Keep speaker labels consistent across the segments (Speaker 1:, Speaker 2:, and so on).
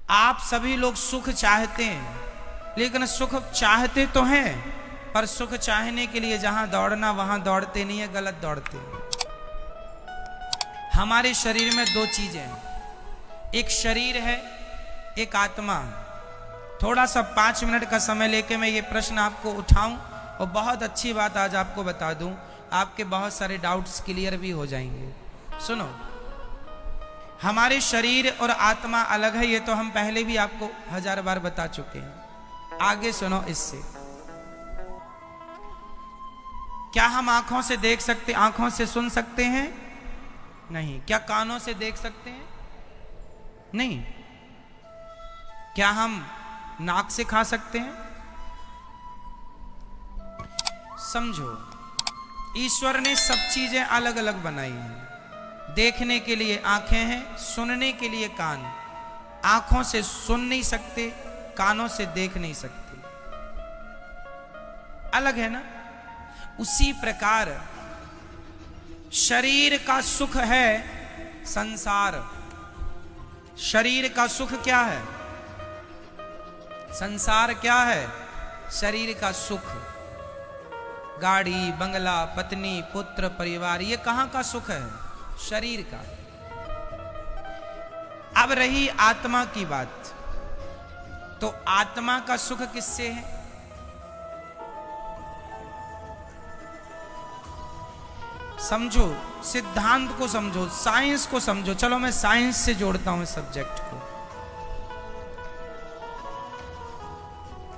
Speaker 1: आप सभी लोग सुख चाहते हैं, लेकिन सुख चाहते तो हैं, पर सुख चाहने के लिए जहां दौड़ना वहां दौड़ते नहीं है, गलत दौड़ते हैं। हमारे शरीर में दो चीजें हैं, एक शरीर है, एक आत्मा। थोड़ा सा 5 मिनट का समय लेके मैं ये प्रश्न आपको उठाऊं और बहुत अच्छी बात आज आपको बता दूं, आपके बहुत सारे डाउट्स क्लियर भी हो जाएंगे। सुनो, हमारे शरीर और आत्मा अलग है, ये तो हम पहले भी आपको 1000 बार बता चुके हैं। आगे सुनो इससे। क्या हम आंखों से देख सकते, आंखों से सुन सकते हैं? नहीं। क्या कानों से देख सकते हैं? नहीं। क्या हम नाक से खा सकते हैं? समझो, ईश्वर ने सब चीजें अलग अलग बनाई हैं। देखने के लिए आंखें हैं, सुनने के लिए कान। आंखों से सुन नहीं सकते, कानों से देख नहीं सकते, अलग है ना। उसी प्रकार शरीर का सुख है संसार। शरीर का सुख क्या है? संसार क्या है? शरीर का सुख। गाड़ी, बंगला, पत्नी, पुत्र, परिवार, ये कहां का सुख है? शरीर का। अब रही आत्मा की बात, तो आत्मा का सुख किससे है? समझो, सिद्धांत को समझो, साइंस को समझो। चलो मैं साइंस से जोड़ता हूं इस सब्जेक्ट को।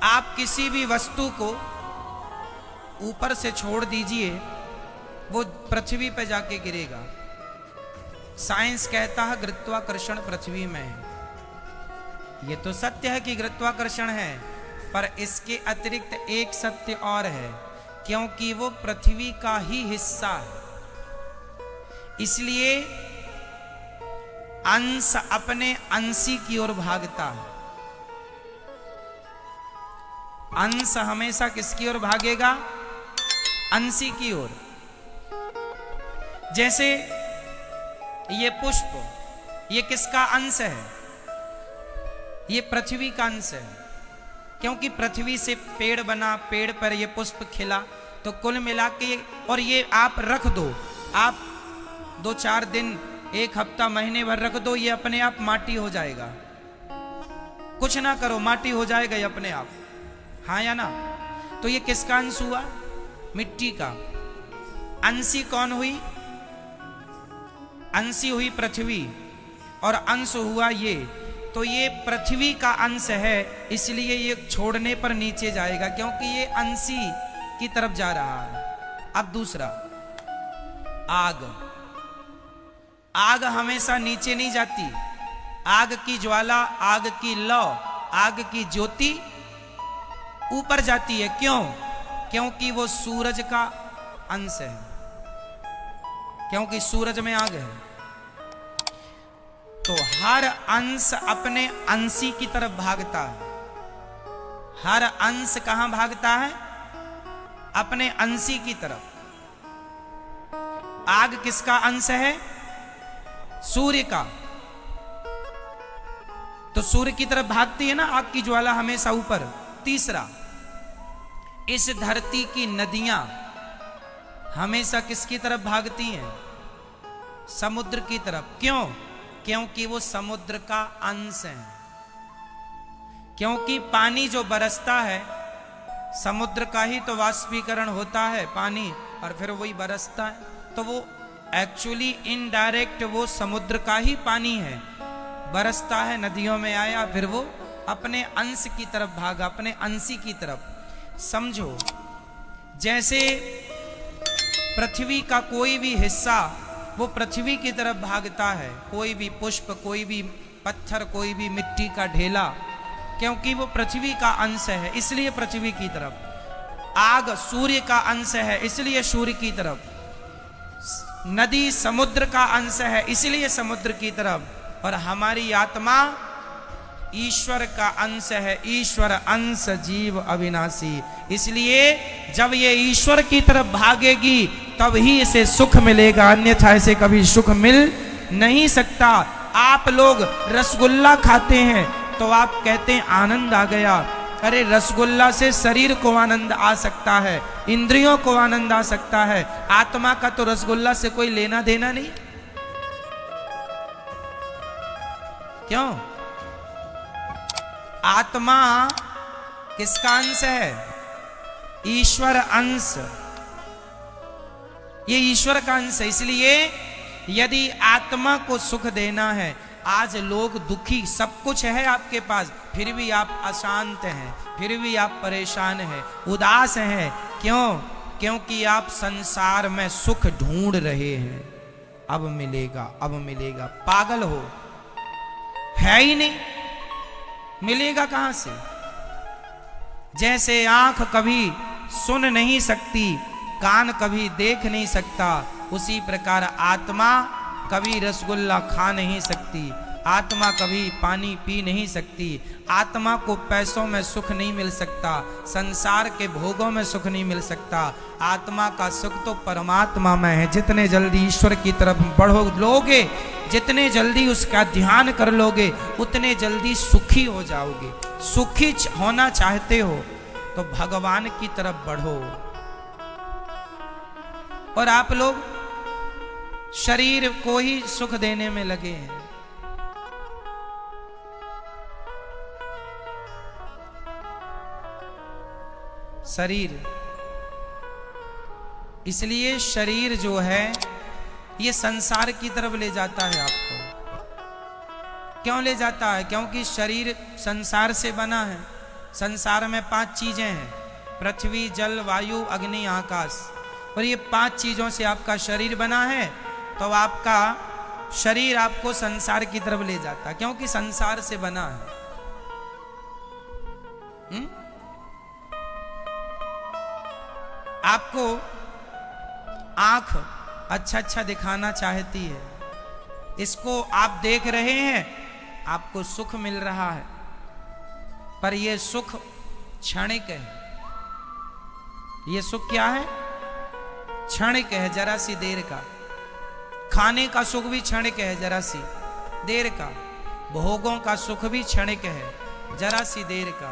Speaker 1: आप किसी भी वस्तु को ऊपर से छोड़ दीजिए, वो पृथ्वी पर जाके गिरेगा। साइंस कहता है गुरुत्वाकर्षण पृथ्वी में है। ये तो सत्य है कि गुरुत्वाकर्षण है, पर इसके अतिरिक्त एक सत्य और है, क्योंकि वो पृथ्वी का ही हिस्सा है। इसलिए अंश अपने अंशी की ओर भागता है। अंश हमेशा किसकी ओर भागेगा? अंशी की ओर। जैसे ये पुष्प, ये किसका अंश है? ये पृथ्वी का अंश है, क्योंकि पृथ्वी से पेड़ बना, पेड़ पर ये पुष्प खिला। तो कुल मिला के, और ये आप रख दो, आप 2-4 दिन, 1 हफ्ता, महीने भर रख दो, ये अपने आप माटी हो जाएगा। कुछ ना करो, माटी हो जाएगा ये अपने आप, हाँ या ना। तो ये किसका अंश हुआ? मिट्टी का। अंशी कौन हुई? अंशी हुई पृथ्वी, और अंश हुआ ये। तो ये पृथ्वी का अंश है, इसलिए ये छोड़ने पर नीचे जाएगा, क्योंकि ये अंशी की तरफ जा रहा है। अब दूसरा, आग। आग हमेशा नीचे नहीं जाती। आग की ज्वाला, आग की लौ, आग की ज्योति ऊपर जाती है। क्यों? क्योंकि वो सूरज का अंश है, क्योंकि सूरज में आग है। तो हर अंश अपने अंशी की तरफ भागता है। हर अंश कहां भागता है? अपने अंशी की तरफ। आग किसका अंश है? सूर्य का। तो सूर्य की तरफ भागती है ना आग की ज्वाला, हमेशा ऊपर। तीसरा, इस धरती की नदियां हमेशा किसकी तरफ भागती हैं? समुद्र की तरफ। क्यों? क्योंकि वो समुद्र का अंश है। क्योंकि पानी जो बरसता है, समुद्र का ही तो वाष्पीकरण होता है पानी, और फिर वही बरसता है। तो वो एक्चुअली इनडायरेक्ट वो समुद्र का ही पानी है, बरसता है, नदियों में आया, फिर वो अपने अंश की तरफ भागा, अपने अंशी की तरफ। समझो, जैसे पृथ्वी का कोई भी हिस्सा वो पृथ्वी की तरफ भागता है, कोई भी पुष्प, कोई भी पत्थर, कोई भी मिट्टी का ढेला, क्योंकि वो पृथ्वी का अंश है, इसलिए पृथ्वी की तरफ। आग सूर्य का अंश है, इसलिए सूर्य की तरफ। नदी समुद्र का अंश है, इसलिए समुद्र की तरफ। और हमारी आत्मा ईश्वर का अंश है। ईश्वर अंश जीव अविनाशी। इसलिए जब ये ईश्वर की तरफ भागेगी तब ही इसे सुख मिलेगा, अन्यथा इसे कभी सुख मिल नहीं सकता। आप लोग रसगुल्ला खाते हैं तो आप कहते हैं आनंद आ गया। अरे रसगुल्ला से शरीर को आनंद आ सकता है, इंद्रियों को आनंद आ सकता है, आत्मा का तो रसगुल्ला से कोई लेना देना नहीं। क्यों? आत्मा किसका अंश है? ईश्वर अंश। ये ईश्वर का अंश है। इसलिए यदि आत्मा को सुख देना है, आज लोग दुखी, सब कुछ है आपके पास, फिर भी आप अशांत हैं, फिर भी आप परेशान हैं, उदास हैं। क्यों? क्योंकि आप संसार में सुख ढूंढ रहे हैं। अब मिलेगा, अब मिलेगा। पागल हो, है ही नहीं, मिलेगा कहां से? जैसे आंख कभी सुन नहीं सकती, कान कभी देख नहीं सकता, उसी प्रकार आत्मा कभी रसगुल्ला खा नहीं सकती, आत्मा कभी पानी पी नहीं सकती, आत्मा को पैसों में सुख नहीं मिल सकता, संसार के भोगों में सुख नहीं मिल सकता। आत्मा का सुख तो परमात्मा में है। जितने जल्दी ईश्वर की तरफ बढ़ो लोगे, जितने जल्दी उसका ध्यान कर लोगे, उतने जल्दी सुखी हो जाओगे। सुखी होना चाहते हो तो भगवान की तरफ बढ़ो। और आप लोग शरीर को ही सुख देने में लगे हैं। शरीर, इसलिए शरीर जो है ये संसार की तरफ ले जाता है आपको। क्यों ले जाता है? क्योंकि शरीर संसार से बना है। संसार में 5 चीजें हैं, पृथ्वी, जल, वायु, अग्नि, आकाश। और ये 5 चीजों से आपका शरीर बना है। तो आपका शरीर आपको संसार की तरफ ले जाता है, क्योंकि संसार से बना है। आपको आंख अच्छा अच्छा दिखाना चाहती है, इसको आप देख रहे हैं, आपको सुख मिल रहा है, पर यह सुख क्षणिक है। यह सुख क्या है? क्षणिक है, जरा सी देर का। खाने का सुख भी क्षणिक है, जरा सी देर का। भोगों का सुख भी क्षणिक है, जरा सी देर का।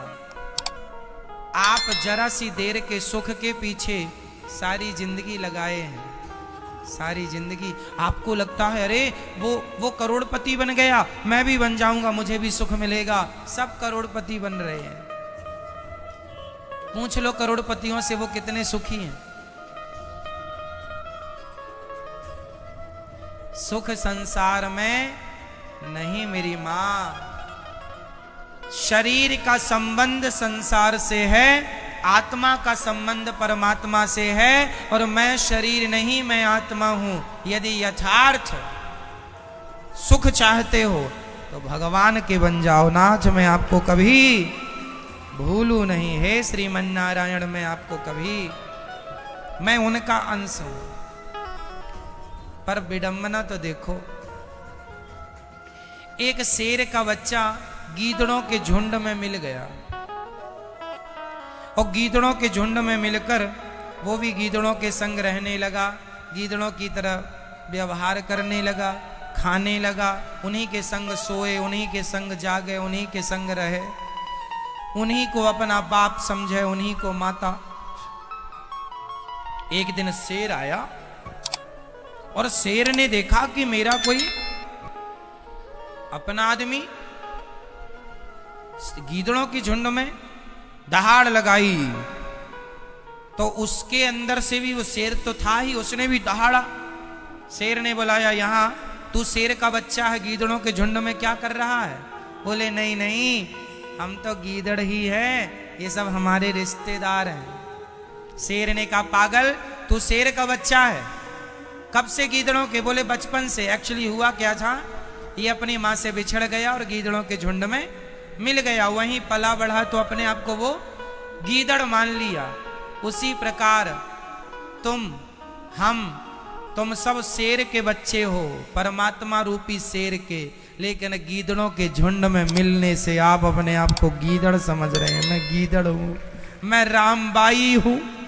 Speaker 1: आप जरा सी देर के सुख के पीछे सारी जिंदगी लगाए हैं। सारी जिंदगी आपको लगता है अरे वो करोड़पति बन गया, मैं भी बन जाऊंगा, मुझे भी सुख मिलेगा। सब करोड़पति बन रहे हैं। पूछ लो करोड़पतियों से वो कितने सुखी हैं। सुख संसार में नहीं मेरी मां। शरीर का संबंध संसार से है, आत्मा का संबंध परमात्मा से है। और मैं शरीर नहीं, मैं आत्मा हूं। यदि यथार्थ सुख चाहते हो तो भगवान के बन जाओ। नाथ मैं आपको कभी भूलू नहीं, हे श्रीमन्नारायण मैं आपको कभी, मैं उनका अंश हूं। पर विडंबना तो देखो, एक शेर का बच्चा गीदड़ों के झुंड में मिल गया, और गीदड़ों के झुंड में मिलकर वो भी गीदड़ों के संग रहने लगा, गीदड़ों की तरह व्यवहार करने लगा, खाने लगा, उन्हीं के संग सोए, उन्हीं के संग जागे, उन्हीं के संग रहे, उन्हीं को अपना बाप समझे, उन्हीं को माता। एक दिन शेर आया और शेर ने देखा कि मेरा कोई अपना आदमी गीदड़ों की झुंड में दहाड़ लगाई, तो उसके अंदर से भी वो शेर तो था ही, उसने भी दहाड़ा। शेर ने बुलाया, यहां तू शेर का बच्चा है, गीदड़ों के झुंड में क्या कर रहा है? बोले नहीं नहीं, हम तो गीदड़ ही है, ये सब हमारे रिश्तेदार हैं। शेर ने कहा पागल, तू शेर का बच्चा है, कब से गीदड़ों के? बोले बचपन से। एक्चुअली हुआ क्या था, ये अपनी मां से बिछड़ गया और गीदड़ों के झुंड में मिल गया, वहीं पला बढ़ा तो अपने आप को वो गीदड़ मान लिया। उसी प्रकार तुम सब शेर के बच्चे हो, परमात्मा रूपी शेर के, लेकिन गीदड़ों के झुंड में मिलने से आप अपने आप को गीदड़ समझ रहे हैं। मैं गीदड़ हूं, मैं रामबाई हूं।